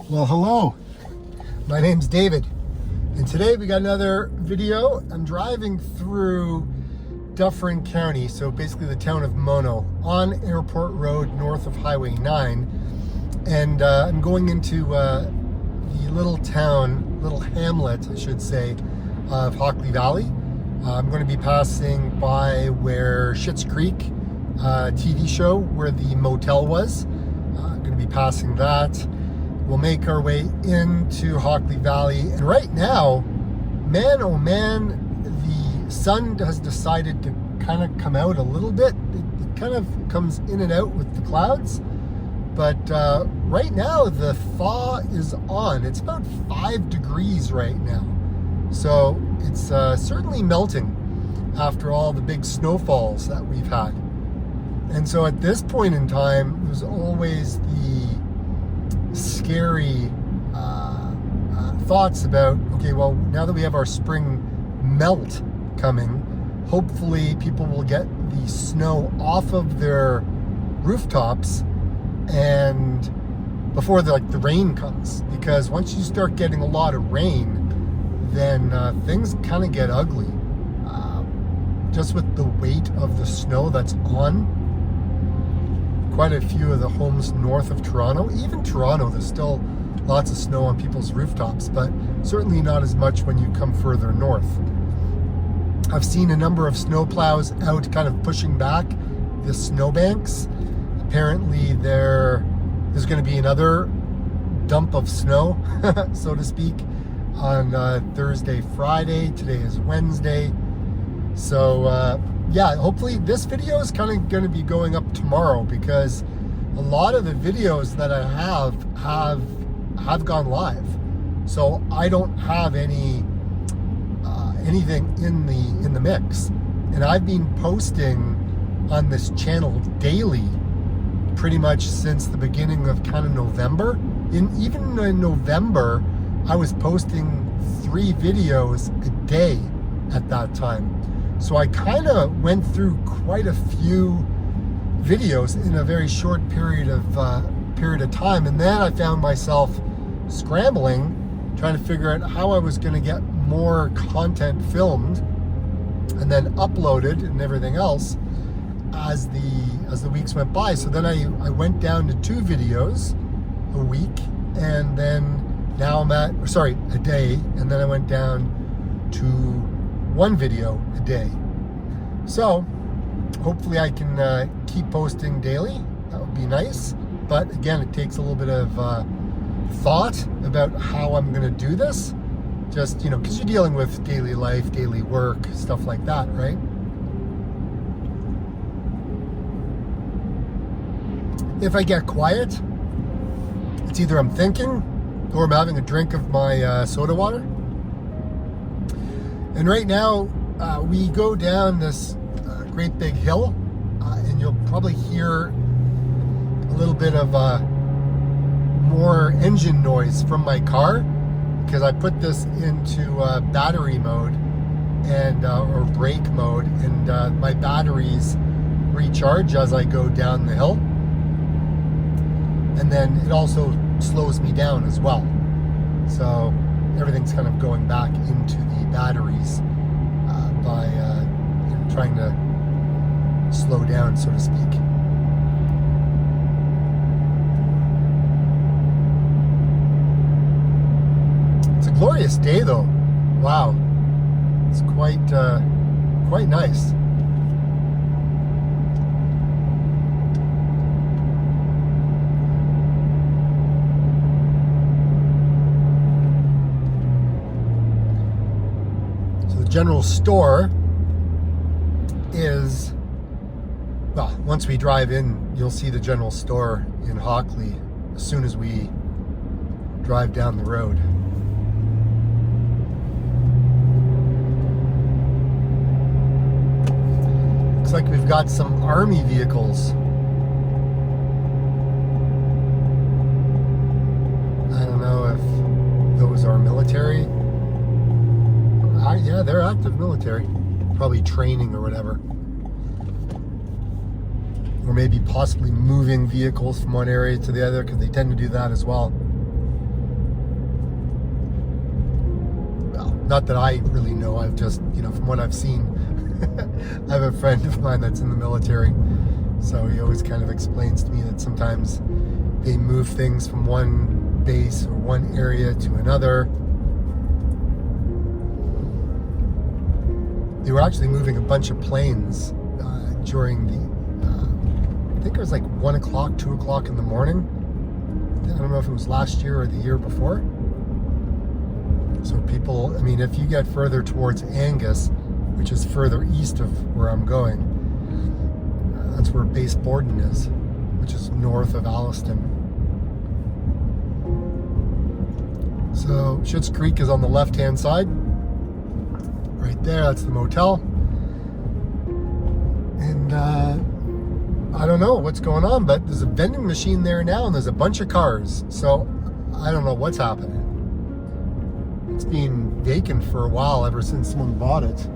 Well, hello, my name's David, and today we got another video. I'm driving through Dufferin County, so basically the town of Mono, on Airport Road north of Highway 9, and I'm going into the little hamlet, I should say, of Hockley Valley. I'm going to be passing by where Schitt's Creek TV show, where the motel was. I'm going to be passing that. We'll make our way into Hockley Valley, and right now, man oh man, the sun has decided to kind of come out a little bit. It kind of comes in and out with the clouds, but right now the thaw is on. It's about 5 degrees right now, so it's certainly melting after all the big snowfalls that we've had. And so at this point in time, there's always the scary thoughts about, okay, well, now that we have our spring melt coming, hopefully people will get the snow off of their rooftops and before the rain comes, because once you start getting a lot of rain, then things kind of get ugly. Just with the weight of the snow that's on quite a few of the homes north of Toronto. Even Toronto, there's still lots of snow on people's rooftops, but certainly not as much when you come further north. I've seen a number of snowplows out kind of pushing back the snowbanks. Apparently there's going to be another dump of snow, so to speak, on Thursday, Friday. Today is Wednesday. So yeah, hopefully this video is kind of going to be going up tomorrow, because a lot of the videos that I have gone live. So I don't have anything in the mix, and I've been posting on this channel daily pretty much since the beginning of kind of November. Even in November, I was posting 3 videos a day at that time. So I kind of went through quite a few videos in a very short period of time, and then I found myself scrambling, trying to figure out how I was going to get more content filmed and then uploaded and everything else as the weeks went by. So then I went down to 2 videos a week, and then now I'm at a day, and then I went down to 1 video a day. So hopefully I can keep posting daily. That would be nice, but again, it takes a little bit of thought about how I'm going to do this, just because you're dealing with daily life, daily work, stuff like that, right? If I get quiet, it's either I'm thinking or I'm having a drink of my soda water. And right now, we go down this great big hill, and you'll probably hear a little bit of more engine noise from my car, because I put this into battery mode and or brake mode, and my batteries recharge as I go down the hill, and then it also slows me down as well. So everything's kind of going back into the batteries by trying to slow down, so to speak. It's a glorious day, though. Wow, it's quite nice. General store is, well, once we drive in, you'll see the general store in Hockley as soon as we drive down the road. Looks like we've got some army vehicles. I don't know if those are military. Yeah, they're active military. Probably training or whatever. Or maybe possibly moving vehicles from one area to the other, because they tend to do that as well. Not that I really know, I've just, from what I've seen. I have a friend of mine that's in the military, so he always kind of explains to me that sometimes they move things from one base or one area to another. They were actually moving a bunch of planes during I think it was like 1 o'clock, 2 o'clock in the morning. I don't know if it was last year or the year before. So people, if you get further towards Angus, which is further east of where I'm going, that's where Base Borden is, which is north of Alliston. So Schitt's Creek is on the left-hand side. Right there, that's the motel. And I don't know what's going on, but there's a vending machine there now and there's a bunch of cars. So I don't know what's happening. It's been vacant for a while, ever since someone bought it.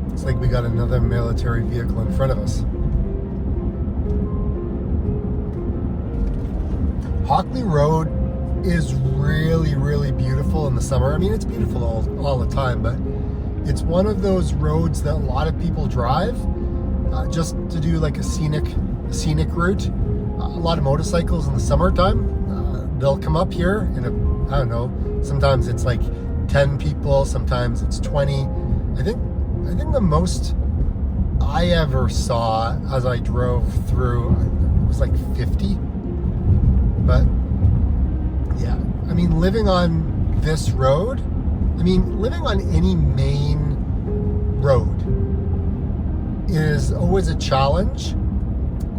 Looks like we got another military vehicle in front of us. Hockley Road is really, really beautiful in the summer. It's beautiful all the time, but it's one of those roads that a lot of people drive just to do like a scenic route. A lot of motorcycles in the summertime, they'll come up here, and I don't know, sometimes it's like 10 people, sometimes it's 20. I think the most I ever saw as I drove through was like 50. But yeah, living on this road, living on any main road is always a challenge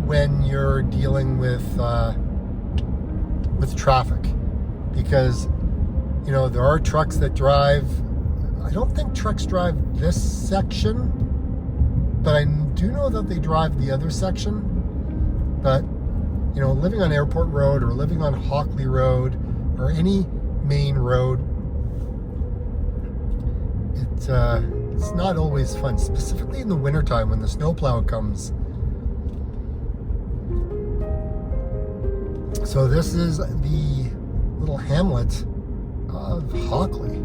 when you're dealing with traffic, because there are trucks that drive. I don't think trucks drive this section, but I do know that they drive the other section. But living on Airport Road or living on Hockley Road or any main road, it's not always fun, specifically in the wintertime when the snowplow comes. So this is the little hamlet of Hockley.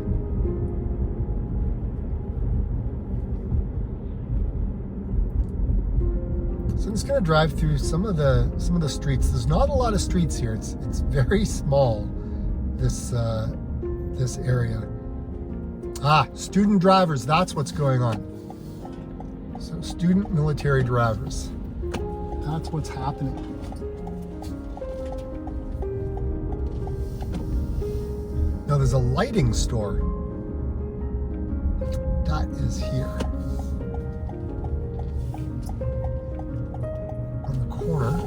So I'm just gonna drive through some of the streets. There's not a lot of streets here. It's very small, this area. Student drivers, that's what's going on. So student military drivers, that's what's happening. Now there's a lighting store. That is here. On the corner.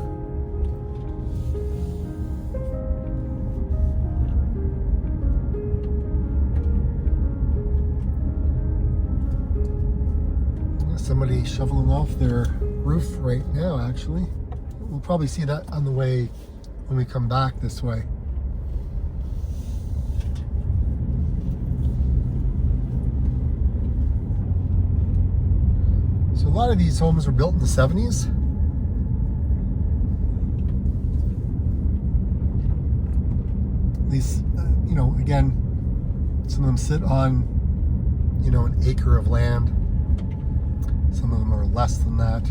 Somebody shoveling off their roof right now, actually. We'll probably see that on the way when we come back this way. So a lot of these homes were built in the 70s. At least, again, some of them sit on, an acre of land. Some of them are less than that.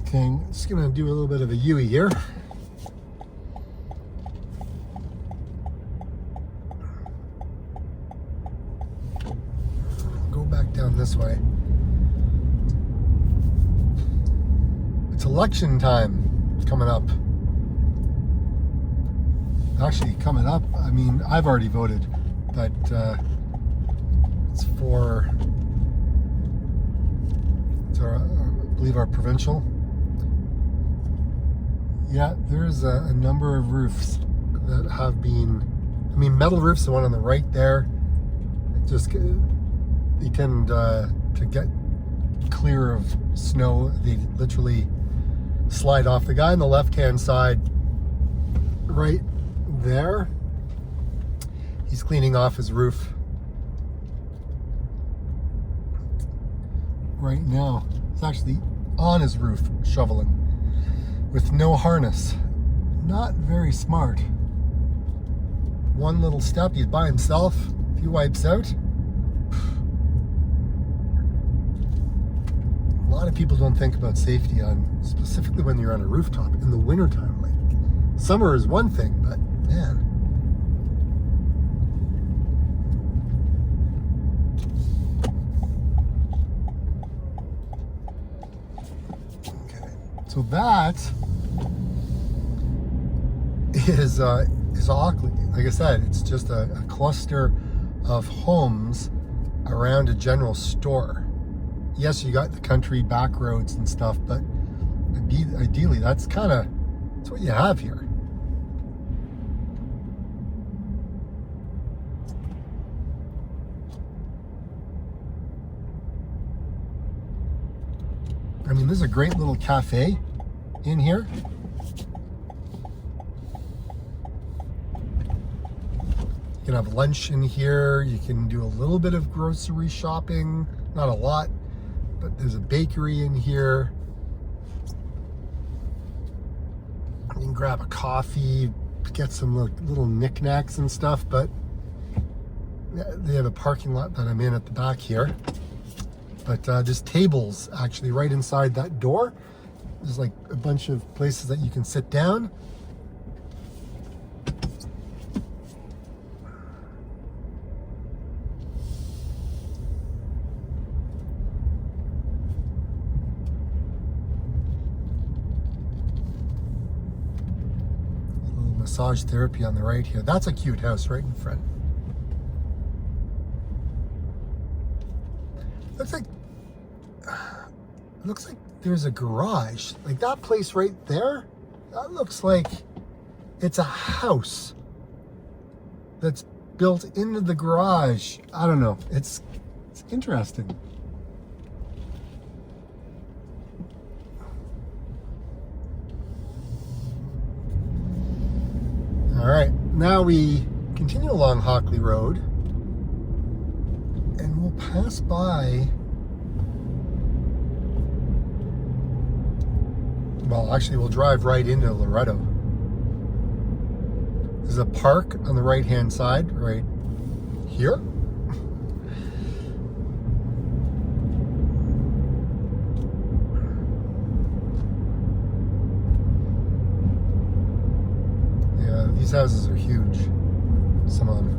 Okay, I'm just gonna do a little bit of a U-turn here. Down this way. It's election time coming up. Actually, coming up, I've already voted, but it's our, I believe, our provincial. Yeah, there's a number of roofs that have been, I mean, metal roofs, the one on the right there, just, you tend to get clear of snow. They literally slide off. The guy on the left-hand side, right there, he's cleaning off his roof right now. He's actually on his roof shoveling with no harness. Not very smart. One little step, he's by himself. If he wipes out, a lot of people don't think about safety on, specifically when you're on a rooftop in the wintertime. Like, summer is one thing, but man. Okay, so that is Hockley. Like I said, it's just a cluster of homes around a general store. Yes, you got the country back roads and stuff, but ideally that's what you have here. I mean, there's a great little cafe in here. You can have lunch in here. You can do a little bit of grocery shopping, not a lot, but there's a bakery in here. You can grab a coffee, get some little knickknacks and stuff, but they have a parking lot that I'm in at the back here. But there's tables actually right inside that door. There's like a bunch of places that you can sit down. Massage therapy on the right here. That's a cute house right in front. Looks like there's a garage. Like that place right there, that looks like it's a house that's built into the garage. I don't know. It's interesting. All right, now we continue along Hockley Road and we'll pass by, well, actually we'll drive right into Loretto. There's a park on the right-hand side right here. These houses are huge, some of them.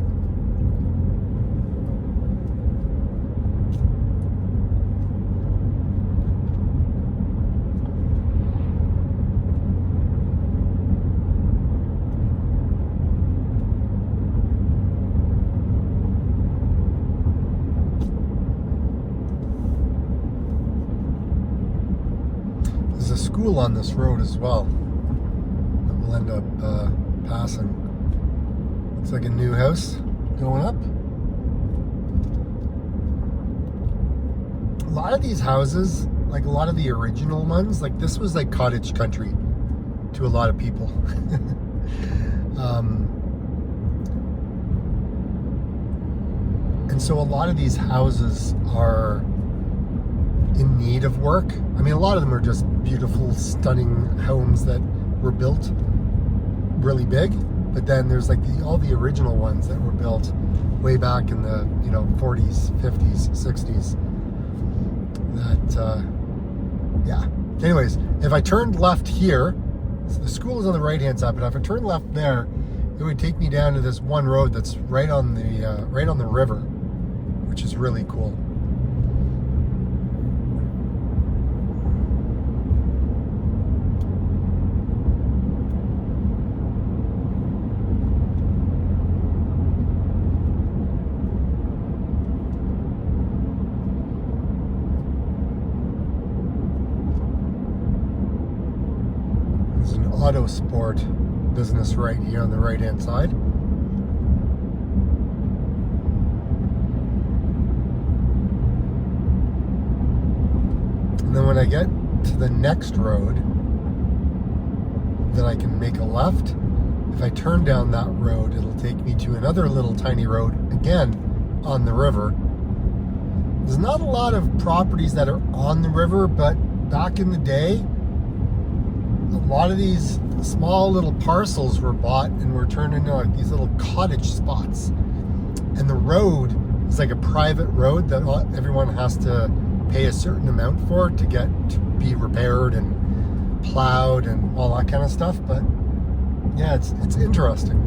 There's a school on this road as well that we'll end up passing. Looks like a new house going up. A lot of these houses, like a lot of the original ones, like this was like cottage country to a lot of people. And so a lot of these houses are in need of work. I mean, a lot of them are just beautiful, stunning homes that were built really big, but then there's like all the original ones that were built way back in the 40s, 50s, 60s. That yeah. Anyways, if I turned left here, so the school is on the right hand side, but if I turned left there, it would take me down to this one road that's right on the river, which is really cool. auto sport business right here on the right hand side. And then when I get to the next road, then I can make a left. If I turn down that road, it'll take me to another little tiny road, again, on the river. There's not a lot of properties that are on the river, but back in the day, a lot of these small little parcels were bought and were turned into like these little cottage spots. And the road is like a private road that everyone has to pay a certain amount for to get to be repaired and plowed and all that kind of stuff. But yeah, it's interesting.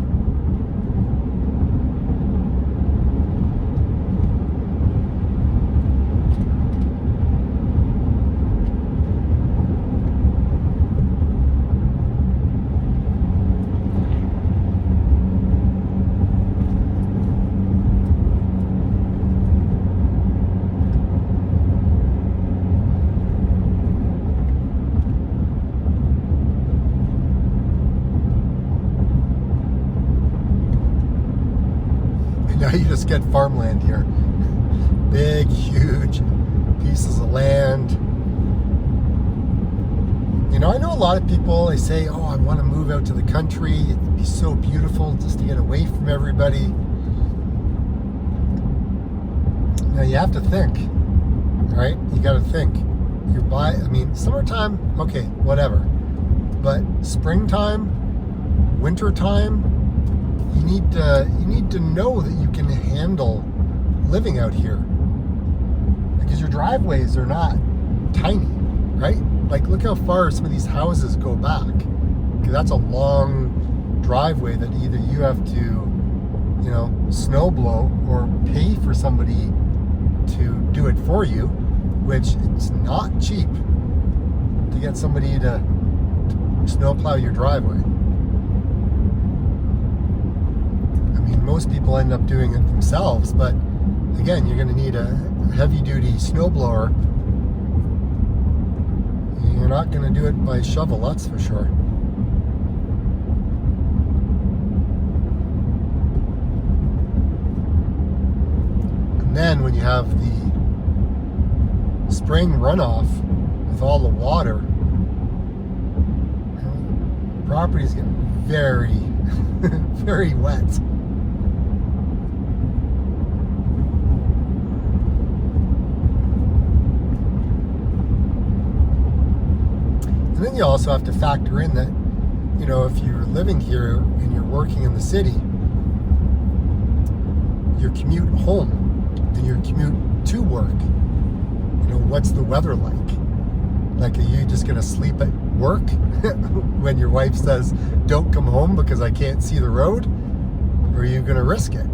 Now you just get farmland here. Big, huge pieces of land. You know, I know a lot of people, they say, oh, I want to move out to the country. It'd be so beautiful just to get away from everybody. Now you have to think, right? You got to think. Summertime, okay, whatever. But springtime, wintertime, you need to know that you can handle living out here, because your driveways are not tiny, right? Like, look how far some of these houses go back. Okay, that's a long driveway that either you have to, snow blow or pay for somebody to do it for you, which it's not cheap to get somebody to snow plow your driveway. Most people end up doing it themselves, but again, you're going to need a heavy-duty snowblower. You're not going to do it by shovel, that's for sure. And then when you have the spring runoff with all the water, properties get very, very wet. And then you also have to factor in that, if you're living here and you're working in the city, your commute home and your commute to work, what's the weather like? Like, are you just going to sleep at work when your wife says, don't come home because I can't see the road? Or are you going to risk it?